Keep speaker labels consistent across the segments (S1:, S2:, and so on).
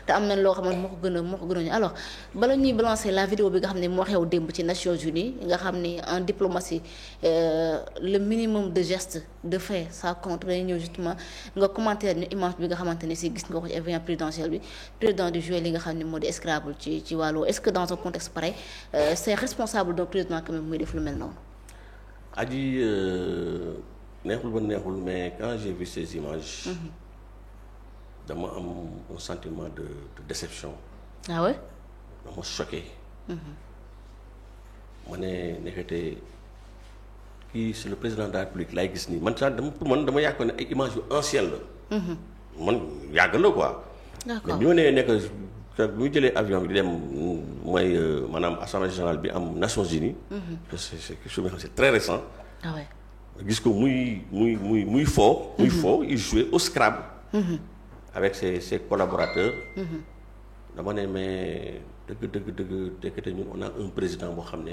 S1: te am na loo xam ne moo ko gën a alors bala ñuy balancer la vidéo bi nga xam ne moo xew démb ci Nations Unies nga xam ni en diplomatie le minimum de gestes de fait ça compte dañuy ñëw justement nga commentaire ñu image bi nga xamante ne si gis nga ko ci événement présidentiel bi président di jouer li nga xam ne moo di Scrabble ci wàllu est-ce que dans un contexte pareil c'est responsable d'un président quand même muy def lu mel noonu.
S2: Adji neexul ba neexul mais quand j'ai vu ces images. dama am un sentiment de déception.
S1: Ah ouais?
S2: dama choqué. ma ne nekkate kii c'est le président de la République laay gis nii man sax dama yaakaar ne ay images yu anciennes la. man yàgg la quoi.
S1: D'accord.
S2: mais bi ma nee nekk bi mu jëlee avion bi di dem mooy maanaam assemblée générale bi am Nations Unies. c'est quelque chose xam c'est très récent.
S1: Ah ouais.
S2: gis ko muy faux. il jouait au Scrabble. avec ses collaborateurs. dama ne mais dëgg ñun on a un président boo xam ne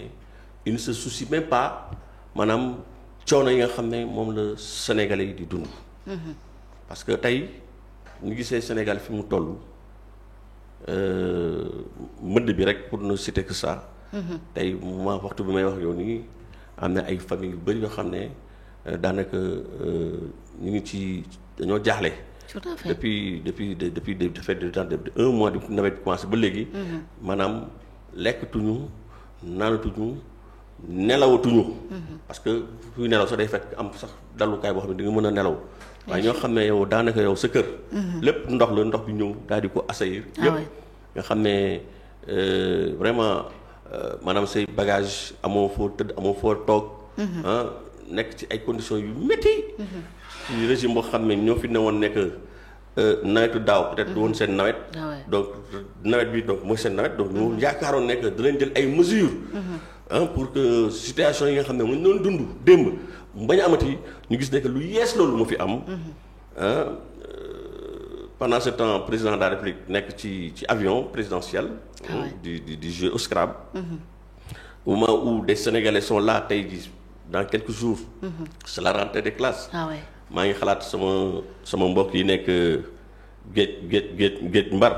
S2: il ne se soucie même pas maanaam coono yi nga xam ne moom la Sénégalais yi di dund. parce que tey ñu gisee Sénégal fi mu toll mëdd bi rek pour ne citer que ça. tey waxtu bi may wax yow nii am na ay famille yu bëri yoo xam ne daanaka ñu ngi ci dañoo jaaxle.
S1: Tout à fait.
S2: depuis un mois depuis nawet bi commencé ba léegi. maanaam lekkatuñu naanatuñu nelawatuñu. parce que fuy nelaw sax day fekk am sax dalukaay boo xam ne di nga mën a nelaw. waaye ñoo xam ne yow daanaka yow sa kër. lépp ndox la ndox bi ñëw daal di ko assaillir. yëpp nga xam ne vraiment maanaam say bagage amoo foo tëdd amoo foo toog. nekk ci ay conditions yu métti. ci régime boo xam ne ñoo fi newoon nekk nawetu daaw peut-être du woon seen nawet. donc nawet bi donc mooy seen nawet donc ñu yaakaaroon nekk dinañ jël ay mesures. pour que situation yi nga xam ne mu doon dund démb mu bañ a amati ñu gis ne que lu yees loolu moo fi am. pendant ce temps président de la République nekk ci avion présidentiel. di jouer au Scrabble. au moment où des Sénégalais sont là tey jii dans quelques jours. c'est la rentrée des classes. maa ngi xalaat sama mbokk yi nekk géej Mbar.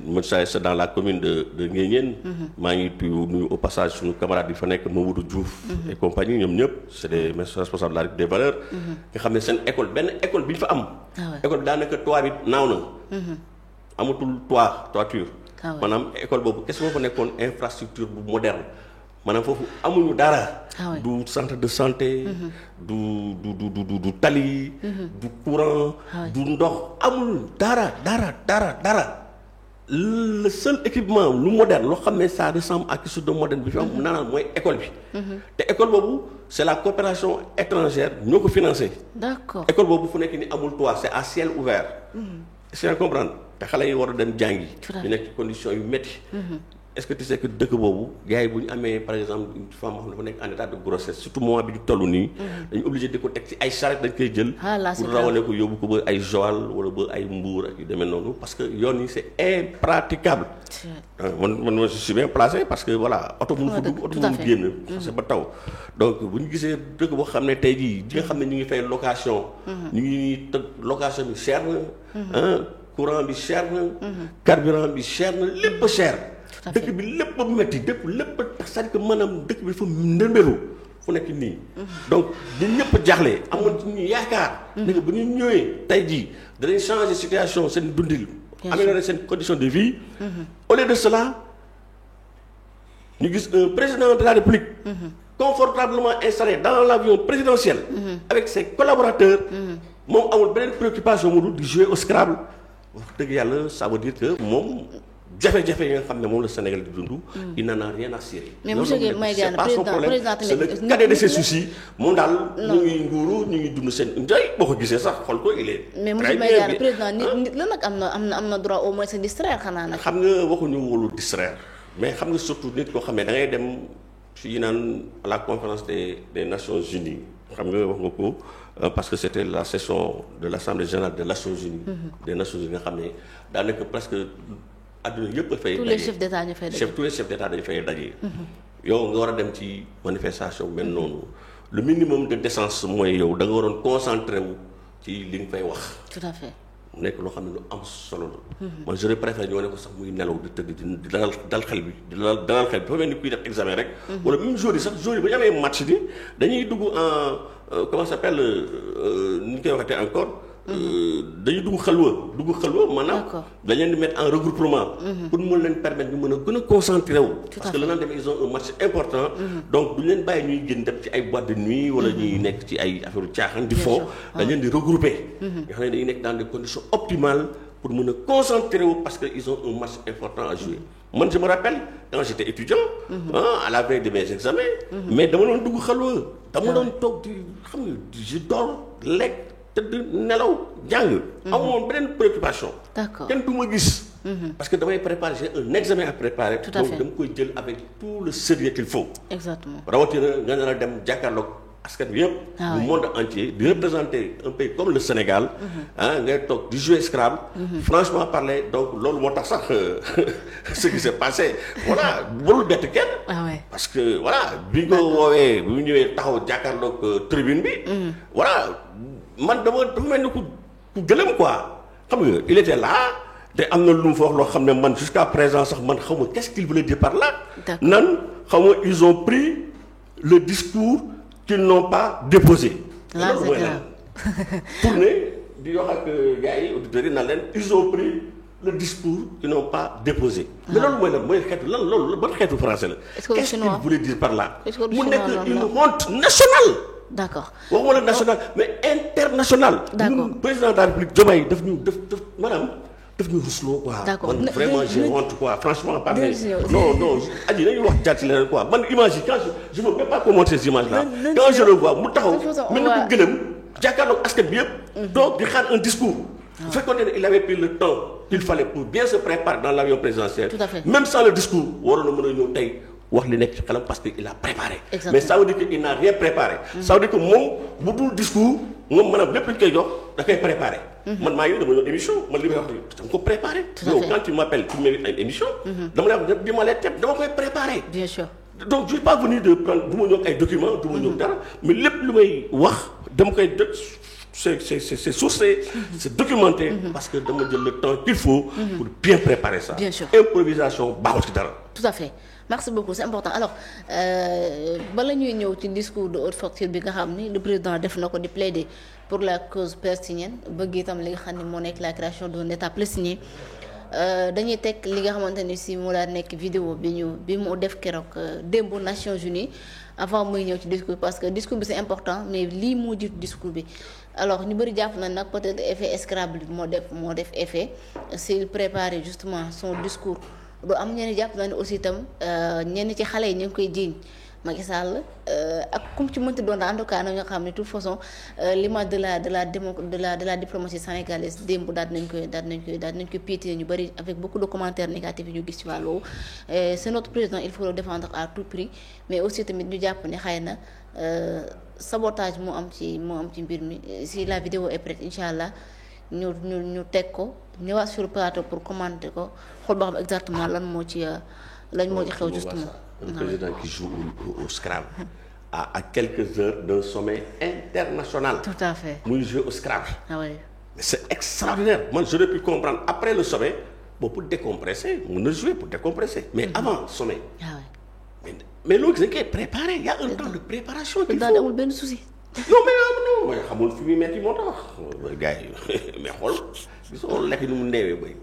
S2: mu c'est dans la commune de Nguéniène. maa ngi nuyu au passage suñu camarade yi fa nekk Mamadou Diouf. et compagnie ñoom ñëpp c'est des responsables de la République des valeurs. nga xam ne seen école benn école bi ñu fa am. école bi daanaka toit bi naaw na. amatul toiture. maanaam école boobu qu'est-ce que moo fa nekkoon infrastructure bu moderne. maanaam foofu amuñu dara. du centre de santé. du tali. du courant. du ndox amul dara. le seul équipement lu moderne loo xam ne ça ressemble à quelque chose de moderne bi fi am naanaan mooy école bi. te école boobu c'est la coopération étrangère ñoo ko financé.
S1: D'accord.
S2: école boobu fu nekk ni amul toit c'est à ciel ouvert. est-ce que comprendre te xale yi war a dem jàngi. ñu nekk ci conditions yu métti. est-ce que tu sais que dëkk boobu gars yi bu ñu amee par exemple une femme boo xam ne dafa nekk en état de grossesse surtout moment bi ñu toll nii. dañu obligé di ko teg ci ay charrette dañ koy jël. pour rawale ko yóbbu ko ba ay Joal wala ba ay Mbour ak yu demee noonu parce que yoon yi c'est impraticable. man je suis bien placé parce que voilà oto mënu fa dugg oto mënu génn. c'est ba taw donc bu ñu gisee dëkk boo xam ne tey jii di nga xam ne ñu ngi fay location. ñu ngi tëg location bi cher na. courant bi cher na. carburant bi cher na lépp cher. dëkk bi lépp a métti lépp c'est-à-dire que maanaam dëkk bi dafa ndëmbelu fu nekk nii. donc ñun ñëpp jaaxle amoon ci ñu yaakaar. ne bu ñu ñëwee tey jii danañ changer situation seen dundil. améliorer seen condition de vie. au lieu de cela ñu gis un président de la République. confortablement installé dans l'avion présidentiel. avec ses collaborateurs. moom amul beneen préoccupation mu dul di jouer au Scrabble. wax dëgg yàlla ça veut dire que moom. jafe-jafe yi nga xam ne moom la Sénégal di dund. il n'en a rien à cirer.
S1: mais monsieur Guèye May Diagne président tamit
S2: c'est le cadet de ses soucis moom daal. ñu ngi nguuru ñu ngi dund seen njëriñ boo ko gisee sax xool ko il est.
S1: mais monsieur May Diagne président nit la nag am na droit au moins se distraire xanaa nag.
S2: xam nga waxuñu wóolu distraire mais xam nga surtout nit koo xam ne da ngay dem fii naan à la conférence des Nations Unies xam nga wax nga ko parce que c'était la session de l'Assemblée générale des Nations Unies. des Nations Unies nga xam ne daanaka presque. adduna yëpp dafay daje
S1: tous les chefs d'État ñu fay daje
S2: tous les chefs d'État dañu fay daje. yow nga war a dem ci manifestation mel noonu le minimum de décence mooy yow da nga waroon concentré wu ci li nga fay wax.
S1: tout à fait.
S2: mu nekk loo xam ne lu am solo la. man je préfère ñu wane ko sax muy nelaw di tëdd di dal xel bi di dalal xel bi dafa mel ni kuy def examen rek. wala même jour yi sax jour yi ba ñu amee match bi dañuy dugg en comment ça s'appelle ni ñu koy waxatee encore. dañuy dugg xalwa maanaam. dañ leen di mettre en regroupement. pour mu leen permettre ñu mën a gën a concentré wu. parce que le lendemain ils ont un match important. donc duñ leen bàyyi ñuy génn dem ci ay boîte de nuit. wala ñuy nekk ci ay affaire caaxaan di fo. dañ leen di regrouper. nga xam ne dañuy nekk dans des conditions optimales pour mën a concentré wu parce que ils ont un match important à jouer. man je me rappelle quand j'étais étudiant. À la veille de mes examens. mais dama doon dugg xalwa. dama doon toog di xam nga je dors lekk. tëdd nelaw jàng. amoon beneen préoccupation.
S1: d'accord
S2: kenn du ma gis. parce que damay préparer j'ai un examen à préparer.
S1: tout à fait
S2: donc dama koy jël avec tout le sérieux qu'il faut.
S1: exactement
S2: rawatina nga nar a dem jàkkaarloog askan bi yëpp. du monde entier di représenter un pays comme le Sénégal. ngay toog di jouer Scrabble. franchement parler donc loolu moo tax sax ce qui s'est passé voilà warul bett kenn. parce que voilà bi nga woowee bu ñu ñëwee taxaw jàkkaarloog tribune bi. voilà. man dafa mel ni ku gëlëm quoi xam nga il était là te am na lu mu fa wax loo xam ne man jusqu'à présent sax man xaw ma qu'est-ce qu'il voulait dire par là. nan xaw ma ils ont pris le discours qu'ils n'ont pas déposé.
S1: là c'est grave
S2: tourné di wax ak gars yi auditeurs yi naan leen ils ont pris le discours qu'ils n'ont pas déposé. mais loolu mooy lan mooy xeetu lan loolu ban xeetu français la. qu'est-ce qu'il voulait dire par là. mu nekk une honte nationale.
S1: d'accord
S2: waxuma la national mais international.
S1: d'accord
S2: ñun président de la République Diomaye daf ñu daf maanaam daf ñu rusloo quoi.
S1: d'accord
S2: man vraiment j'ai honte quoi franchement parler. non aji nañu wax jàtt leen quoi man image yi quand je ne peux pas commenter ces images là. quand je le vois mu taxaw mel na ko gëlëm jàkkaarloog askan bi yëpp. donc di xaar un discours. bu fekkoon ne il avait pris le temps qu'il fallait pour bien se préparer dans l'avion présidentiel.
S1: tout à fait
S2: même sans le discours waroon na mën a ñëw tey. wax li nekk ci xelam parce que il a préparé.
S1: Exactement.
S2: mais ça veut dire que il n'a rien préparé. ça veut dire que moom bu dul discours moom maanaam lépp lu ñu koy jox da koy préparé. man maa ngi dama ñëw émission man li may wax nii dama ko préparé. yow quand tu m'appelles tu mérites une émission. dama lay wax bi ma lay teg dama koy préparé.
S1: bien sûr.
S2: donc je suis pas venu de prendre du ma ñëw ay documents du ma ñëw dara mais lépp lu may wax dama koy def c'est sourcé, c'est documenté. Parce que dama jël le temps qu'il faut. Pour bien préparer ça.
S1: Bien sûr.
S2: Improvisation baaxul ci dara.
S1: tout à fait merci beaucoup c'est important alors bala ñuy ñëw ci discours de haute facture bi nga xam ni le président def na ko di plaider pour la cause palestinienne bëgg itam li nga xam ne moo nekk la création d'un état palestinien dañuy teg li nga xamante ni si moo daan nekk vidéo bi mu def keroog démb Nations Unies avant muy ñëw ci discours parce que discours bi c'est important mais lii moo jiitu discours bi alors ñu bëri jàpp na nag peut-être effet Scrabble moo def effet s'il préparait justement son discours du am ñenn jàpp na ne aussi itam ñenn ci xale yi ñu ngi koy jiiñ Macky Sall ak comme ci mënti doon en tout cas na nga xam ne de toute façon l'image de la diplomatie sénégalaise démb daal nañ koy piétiner ñu bëri avec beaucoup de commentaires négatifs yi ñu gis ci wàllu c'est notre président il faut le défendre à tout prix mais aussi tamit ñu jàpp ne xëy na sabotage moo am ci mbir mi si la vidéo est prête incha allah ñu teg ko ñëwaat sur le plateau pour commenter ko xool ba xam exactement lan moo ci xew justement.
S2: Un président qui joue au Scrabble à quelques heures d'un sommet international.
S1: Tout à fait.
S2: Muy jouer au Scrabble.
S1: Ah oui.
S2: Mais c'est extraordinaire. Moi, j'aurais pu comprendre après le sommet, bon, pour décompresser, on a joué pour décompresser. Mais avant le sommet.
S1: Ah oui.
S2: Mais loolu dañ koy préparer. Il y a un temps de préparation qu'il faut.
S1: daal amul benn souci.
S2: non mais xamul fi muy metti moo tax gars yi mais xool gisoo lekk nu mu neewee bay.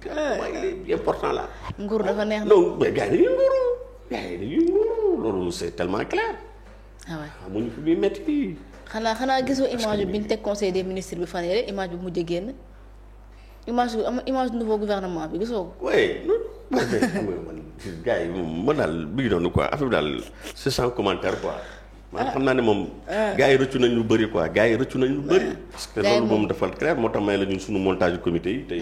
S2: il est important là.
S1: nguur dafa neex na.
S2: non mais gars yi dañuy nguuru loolu c'est tellement clair.
S1: ah ouais.
S2: xamuñu fi muy metti.
S1: xanaa gisoo image bi ñu teg conseil des ministres bi fan yii image bi mujj génn image nouveau gouvernement bi gisoo ko.
S2: oui non man gars yi moom daal bi ngi doon quoi affaire bi daal c'est sans commentaire quoi. man xam naa ne moom. gars yi rëccu nañ lu bëri quoi gars yi rëccu nañ lu bëri. parce que loolu moom dafa clair moo tax may la ñun suñu montage du comité yi tey.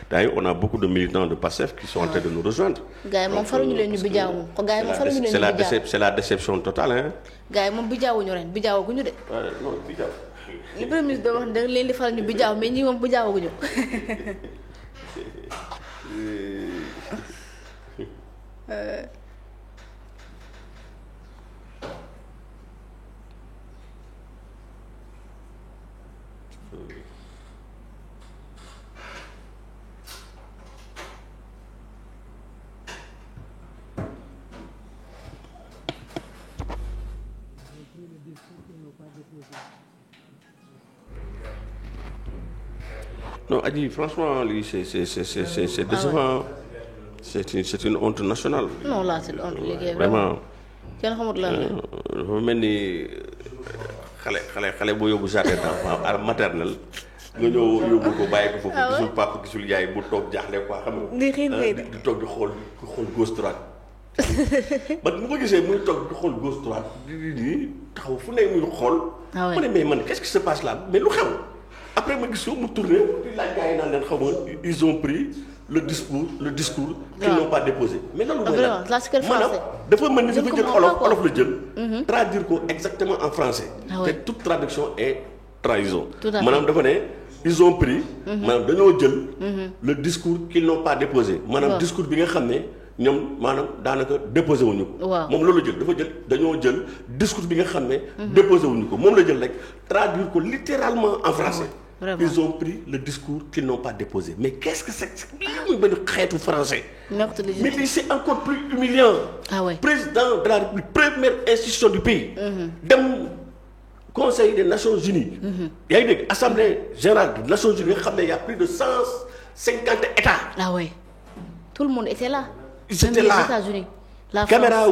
S2: d'ailleurs on a beaucoup de militants de PASTEF qui sont en train de nous rejoindre.
S1: gars yi moom faruñu leen ñu bijaaw moom ko gars yi moom faruñu leen ñu bijaaw
S2: c'est la déception totale hein.
S1: gars yi moom bijaawuñu ren bijaawaguñu de.
S2: non bijaaw.
S1: li premier ministre da wax da leen di faral ñu bijaaw mais ñii moom bijaawaguñu.
S2: non Adji franchement lii c'est décevant. C'est une honte nationale.
S1: non là c'est une honte liggéey
S2: vraiment.
S1: kenn xamut lan la.
S2: dafa mel ni xale boo yóbbu jardin d'enfant à maternelle nga ñëw yóbbu ko bàyyi ko foofu. gisul papa gisul yaay bu toog jaaxle quoi xam nga. di toog di xool gauche droite. man bu ko gisee muy toog di xool gauche droite di taxaw fu ne muy xool. ma ne mais man qu'est-ce qui se passe là mais lu xew. après ma gis ko mu tourné di laaj gars yi naan leen xaw ma ils ont pris le discours qu'ils n'ont pas déposé. mais loolu mooy lan maanaam dafa mel ni dafa jël olof la jël. traduire ko exactement en français. te toute traduction est trahison. maanaam dafa ne ils ont pris. maanaam dañoo jël. le discours qu'ils n'ont pas déposé. maanaam discours bi nga xam ne ñoom maanaam daanaka déposé wuñu ko. moom loolu la jël dafa jël dañoo jël discours bi nga xam ne. déposé wuñu ko moom la jël rek traduire ko littéralement en français. Vraiment. Ils ont pris le discours qu'ils n'ont pas déposé. Mais qu'est-ce que c'est que lii muy xeetu français. Mais lii c'est encore plus humiliant. Président de la République, première institution du pays. dem Conseil des Nations Unies. yaa ngi dégg Assemblée générale des Nations Unies nga xam ne y a plus de 150 États.
S1: Tout le monde était là.
S2: Ils étaient là.
S1: Les États-Unis. La
S2: caméra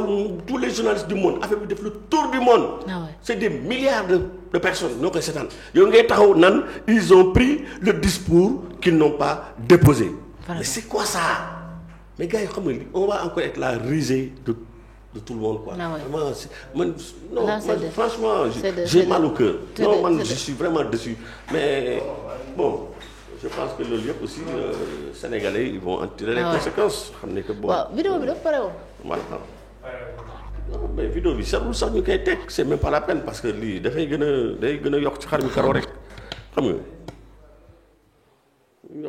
S2: tous les journalistes du monde affaire bi def le tour du monde. C'est des milliards de personnes ñoo koy seetaan yow ngay taxaw nan ils ont pris le discours qu'ils n'ont pas déposé. Mais c'est quoi ça? Mais gars yi xam nga on va encore être la risée de tout le monde quoi. Vraiment franchement j'ai mal au cœur. Non man je suis vraiment déçu mais bon. Je pense que loolu yëpp aussi Sénégalais ils vont en tirer les conséquences. xam ne que bon
S1: vidéo bi dafa pare woon.
S2: voilà non mais vidéo bi sarul sax ñu koy teg c'est même pas la peine parce que lii dafay gën a yokk ci xar mi karaw rek xam nga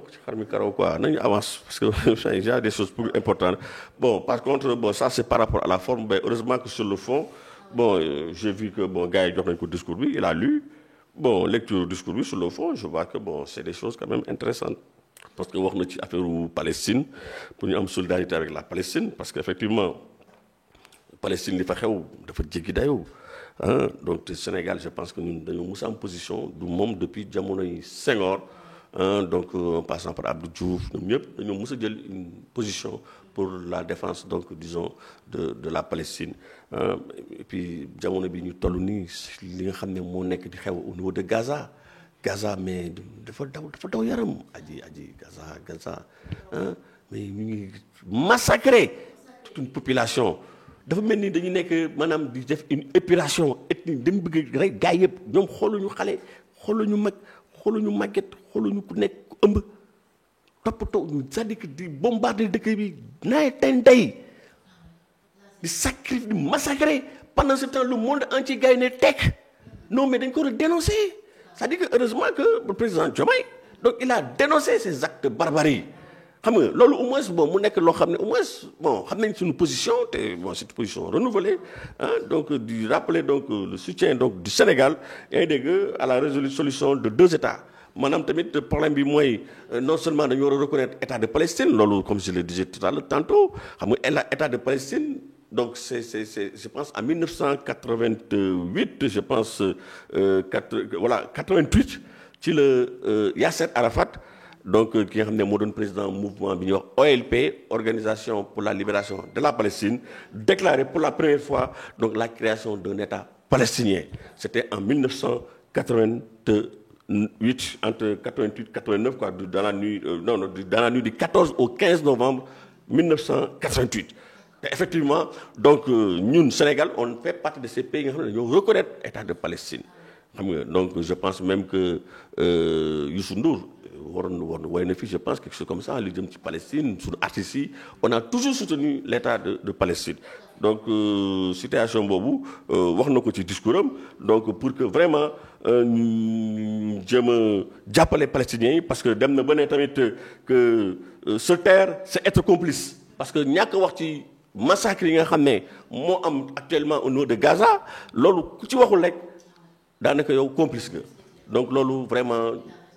S2: yokk ci xar mi karaw quoi nañu avance parce que il y a des choses plus importantes. Bon par contre bon ça c'est par rapport à la forme mais heureusement que sur le fond bon j'ai vu que bon gars yi jox nañ ko discours bi il a lu. Bon lecture du discours bi sur le fond je vois que bon c'est des choses quand même intéressantes parce que wax na ci affaire Palestine pour ñu am solidarité avec la Palestine parce que effectivement Palestine li fa xew dafa jéggi dayoo donc Sénégal je pense que ñun dañoo mus a am position du moom depuis jamonoy Senghor donc en passant par Abdou Diouf ñoom ñëpp dañoo mus a jël une position pour la défense donc disons de la Palestine et puis jamono bi ñu toll nii li nga xam ne moo nekk di xew au niveau de Gaza mais dafa daw yaram aji Gaza mais ñu ngi massacrer toute une population dafa mel ni dañu nekk maanaam di def une épuration ethnique dañu bëgg rek gars yëpp ñoom xooluñu xale xooluñu mag xooluñu màgget xooluñu ku nekk ku ëmb toppatoo c'est-à-dire que di bombarder dëkk bi nawet tey di sacrifier di massacrer pendant ce temps le monde entier gars yi ne tekk non mais dañ ko war a dénoncer c'est-à-dire que heureusement que le président Diomaye donc il a dénoncé ces actes de barbarie xam nga loolu au moins bon mu nekk loo xam ne au moins bon xam nañ suñu position te bon cette position renouvelée donc di rappeler donc le soutien donc du Sénégal yaa ngi dégg à la résolution de 2 États. maanaam tamit problème bi mooy non seulement dañu war a reconnaître État de Palestine loolu comme je le disais tout à l'heure tantôt xam nga État de Palestine donc c'est je pense en 1988 je pense 88 ci la Yasser Arafat donc ki nga xam ne moo doon président mouvement bi ñuy wax OLP Organisation pour la libération de la Palestine déclaré pour la première fois donc la création d'un État palestinien c'était en 1988 entre 88 89 quoi dans la nuit dans la nuit du 14 au 15 novembre 1988 et effectivement donc ñun Sénégal on fait partie de ces pays nga xam ne dañoo reconnaître État de Palestine xam nga donc je pense même que Youssou Ndour waroon woy na fi je pense quelque chose comme ça li jëm ci Palestine suñu artistes yi on a toujours soutenu l'État de Palestine donc situation boobu wax na ko ci discours am donc pour que vraiment ñu jéem a jàppale palestiniens yi parce que dem na ba ne tamit que se taire c'est être complice parce que ñàkk wax ci massacre yi nga xam ne moo am actuellement au niveau de Gaza loolu ku ci waxul rek daanaka yow complice nga donc loolu vraiment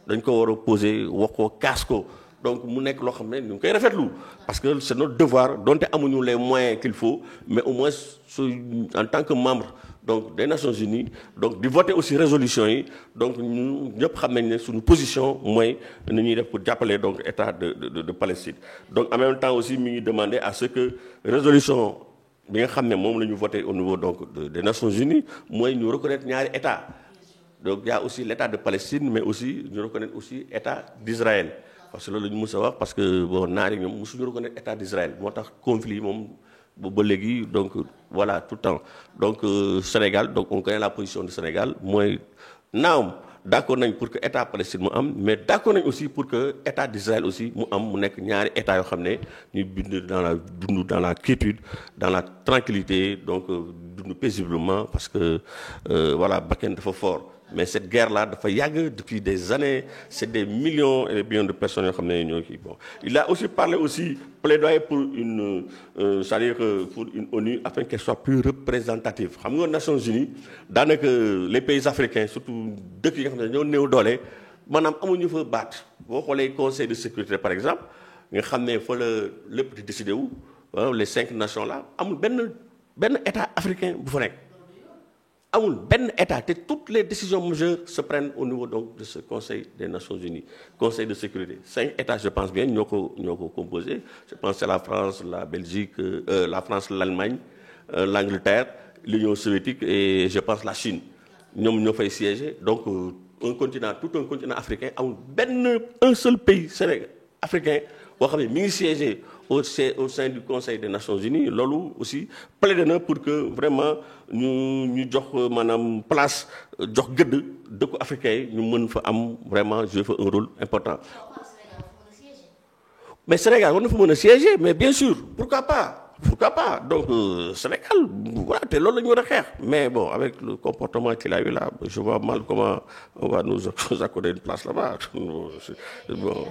S2: dañ ko war a poser wax ko kaas ko donc mu nekk loo xam ne ñu ngi koy rafetlu parce que c'est notre devoir donte amuñu les moyens qu'il faut mais au moins en tant que membre donc des Nations Unies donc di voter aussi résolution yi donc ñu ñëpp xam nañ ne suñu position mooy ni ñuy def pour jàppale donc état de Palestine donc en même temps aussi mi ngi demander à ce que résolution bi nga xam ne moom la ñu voté au niveau donc des Nations Unies mooy ñu reconnaître ñaari état donc il y a aussi l'état de Palestine mais aussi ñu reconnaître aussi état d'Israël parce que loolu la ñu mës a wax parce que bon naari ñoom mosuñu reconnaître état d'Israël moo tax conflit moom ba léegi donc voilà tout le temps donc Sénégal donc on connaît la position du Sénégal mooy naam d'accord nañ pour que état Palestine mu am mais d'accord nañ aussi pour que état d'Israël aussi mu am mu nekk ñaari état yoo xam ne ñu bind dans la quiétude dans la tranquillité donc dund paisiblement parce que voilà bakken dafa fort mais cette guerre là dafa yàgg depuis des années c'est des millions et des millions de personnes yoo xam ne ñoo kii bon il a aussi parlé aussi plaidoyer pour une c'est-à-dire que pour une ONU afin qu'elle soit plus représentative xam nga Nations Unies daanaka les pays africains surtout dëkk yi nga xam ne ñoo néew doole maanaam amuñu fa baat boo xoolee conseil de sécurité par exemple nga xam ne fa la lépp di décider wu les 5 nations là amul benn état africain bu fa nekk. amul benn état te toutes les décisions majeures se prennent au niveau donc de ce conseil des Nations Unies conseil de sécurité 5 états je pense bien ñoo ko composé je pense c'est la France la Belgique la France l'Allemagne l'Angleterre l'Union soviétique et je pense la Chine ñoom ñoo fay siéger donc tout un continent africain amul un seul pays Sénégal africain boo xam ne mi ngi siéger au sein du Conseil des Nations Unies loolu aussi plaidé na pour que vraiment ñu jox maanaam place jox gëdd dëkku africain yi ñu mën fa am vraiment jouer fa un rôle important. mais Sénégal war na fa mën a siéger mais bien sûr pourquoi pas donc Sénégal voilà te loolu la ñu war a xeex mais bon avec le comportement qu'il a eu là je vois mal comment on va nous accorder une place là-bas bon.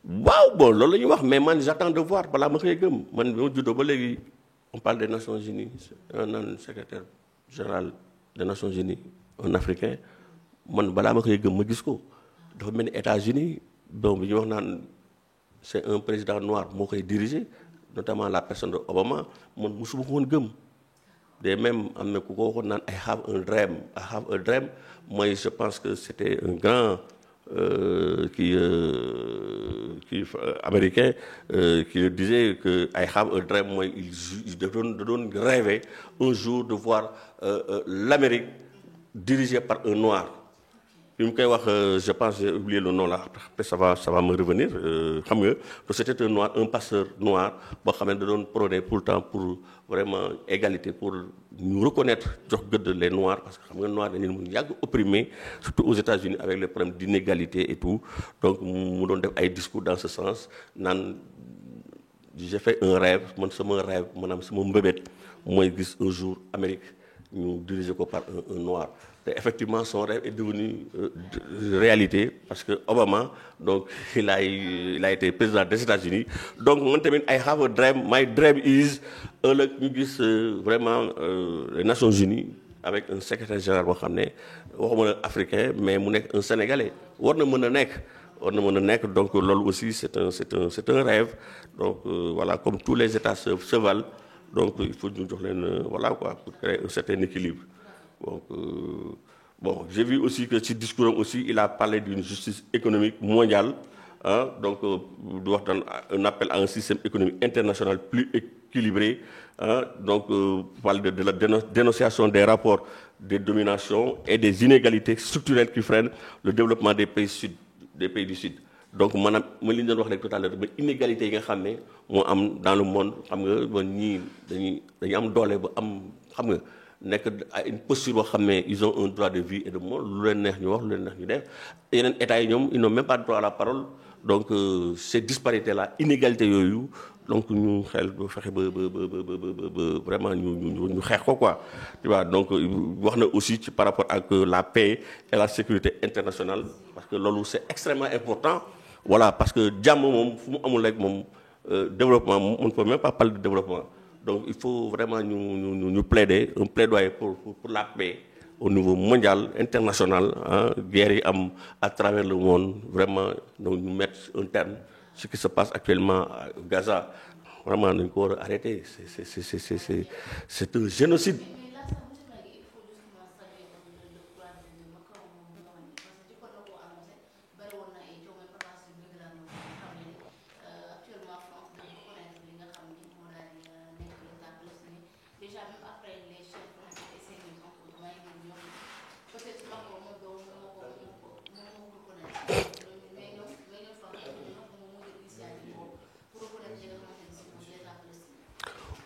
S2: waaw bon loolu la ñuy wax mais man j'attends de voir balaa ma koy gëm man bi ma juddoo ba léegi on parle des Nations Unies un secrétaire général des Nations Unies un Africain man balaa ma koy gëm ma gis ko dafa mel ni États-Unis bon bi ñuy wax naan c'est un président noir moo koy diriger notamment la personne de Obama man mosuma ko woon gëm de même am na ku ko waxoon naan I have a dream mooy je pense que c'était un grand américain qui disait que I have a dream mooy il doon rêver un jour de voir l'Amérique dirigée par un noir bi mu koy wax je pense j'ai oublié le nom là après ça va me revenir xam nga c'était un noir un pasteur noir boo xam ne da doon prôner tout le temps pour vraiment égalité pour ñu reconnaître jox gëdd les noirs parce que xam nga noir dañu leen mun yàgg opprimé surtout aux États-Unis avec les problèmes d'inégalité et tout donc mu doon def ay discours dans ce sens naan j'ai fait un rêve man sama rêve maanaam sama mbébét mooy gis un jour Amérique ñu diriger ko par un noir te effectivement son rêve est devenu réalité parce que Obama donc il a été président des États-Unis donc man tamit I have a dream my dream is ëllëg ñu gis vraiment les Nations Unies avec un secrétaire général boo xam ne waxuma la africain mais mu nekk un Sénégalais war na mën a nekk donc loolu aussi c'est un rêve donc voilà comme tous les États se valent donc il faut ñu jox leen voilà quoi pour créer un certain équilibre donc bon j'ai vu aussi que ci discours aussi il a parlé d'une justice économique mondiale donc di wax daan un appel à un système économique international plus équilibré donc parle de la dénonciation des rapports des dominations et des inégalités structurelles qui freinent le développement des pays du Sud donc maanaam ma li ñu doon wax rek tout à l'heure ba inégalité yi nga xam ne moo am dans le monde xam nga ba ñii dañuy am doole ba am xam nga nekk à une posture boo xam ne ils ont un droit de vie et de mort lu leen neex ñu wax lu leen neex ñu def yeneen états yi ñoom ils n'ont même pas droit à la parole donc ces disparités là inégalité yooyu donc ñu xel fexe ba vraiment ñu xeex ko quoi tu vois donc wax na aussi ci par rapport ak la paix et la sécurité internationale parce que loolu c'est extrêmement important voilà parce que jàmm moom fu mu amul rek moom développement on ne peut même pas parler de développement donc il faut vraiment ñu plaider un plaidoyer pour la paix au niveau mondial international guerre yi am à travers le monde vraiment donc ñu mettre un terme ce qui se passe actuellement à Gaza vraiment nañ ko war a arrêter c'est un génocide.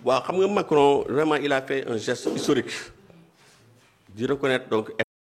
S2: waaw xam nga Macron vraiment il a fait un geste historique di reconnaître donc